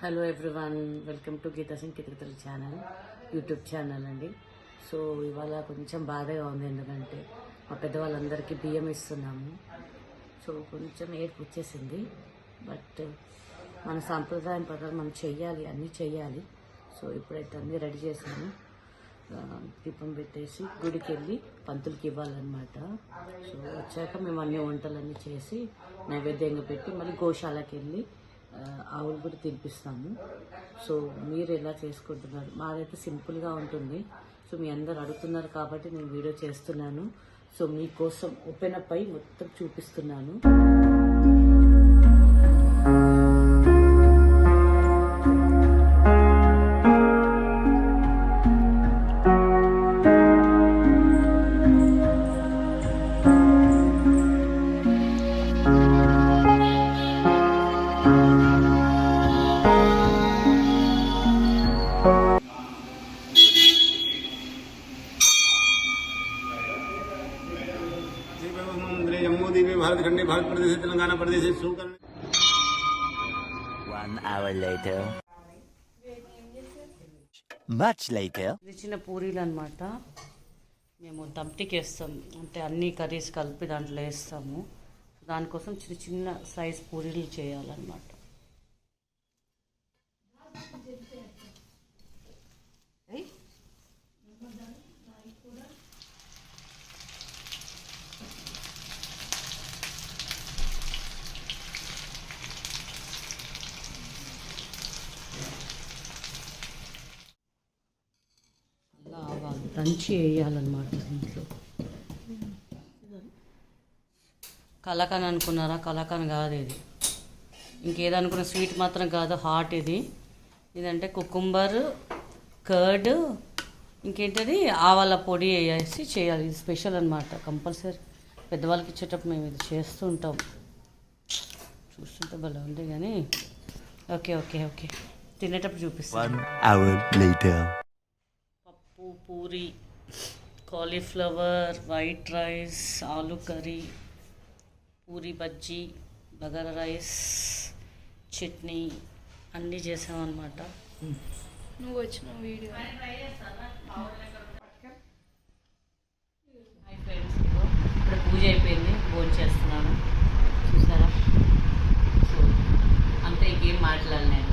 Hello everyone, welcome to Geetha Singh కితకితల channel, YouTube channel అండి. So ఇవాళ కొంచెం బాధగా ఉంది, ఎందుకంటే మా పెద్దవాళ్ళందరికీ బియ్యం ఇస్తున్నాము. సో కొంచెం ఏడుపు వచ్చేసింది. బట్ మన సాంప్రదాయం ప్రకారం మనం చెయ్యాలి, అన్నీ చెయ్యాలి. సో ఇప్పుడైతే అన్నీ రెడీ చేశాను. దీపం పెట్టేసి గుడికి వెళ్ళి పంతులకి ఇవ్వాలన్నమాట. సో వచ్చాక మేము అన్ని వంటలన్నీ చేసి నైవేద్యంగా పెట్టి మళ్ళీ గోశాలకి వెళ్ళి ఆవులు కూడా తినిపిస్తాము. సో మీరు ఎలా చేసుకుంటున్నారు? మాదైతే సింపుల్గా ఉంటుంది. సో మీ అందరు అడుగుతున్నారు కాబట్టి నేను వీడియో చేస్తున్నాను. సో మీకోసం ఓపెన్ అప్ అయి మొత్తం చూపిస్తున్నాను. भारत खंडे भारत प्रदेश तेलंगाना प्रदेश 1 hour later. Much later. ఇది చిన్న పూరీలు అనమాట. మేము దమ్టికి వేస్తాం, అంటే అన్ని కర్రీస్ కలిపి దాంట్లో వేస్తాము. దానికోసం చిన్న చిన్న సైజ్ పూరీలు చేయాలన్నమాట. దంచి వేయాలన్నమాట. దీంట్లో కలాకాన్ అనుకున్నారా? కలాకాన్ కాదు ఇది. ఇంకేదనుకున్న స్వీట్ మాత్రం కాదు, హాట్ ఇది. ఇదంటే కుకుంబర్, కర్డ్, ఇంకేంటది ఆవాల పొడి వేసి చేయాలి. ఇది స్పెషల్ అనమాట. కంపల్సరీ పెద్దవాళ్ళకి ఇచ్చేటప్పుడు మేము ఇది చేస్తూ ఉంటాం. చూస్తుంటే భలే ఉంది కానీ ఓకే ఓకే ఓకే తినేటప్పుడు చూపిస్తాం. 1 hour later. Puri, cauliflower, white rice, ఆలు కర్రీ, పూరి బజ్జీ, బగారా రైస్, చట్నీ అన్నీ చేసామన్నమాట. నువ్వు వచ్చిన వీడియో ఇప్పుడు పూజ అయిపోయింది, భోజనం చేస్తున్నాను. చూసారా? సో అంతే, ఇంకేం మాట్లాడలేదు.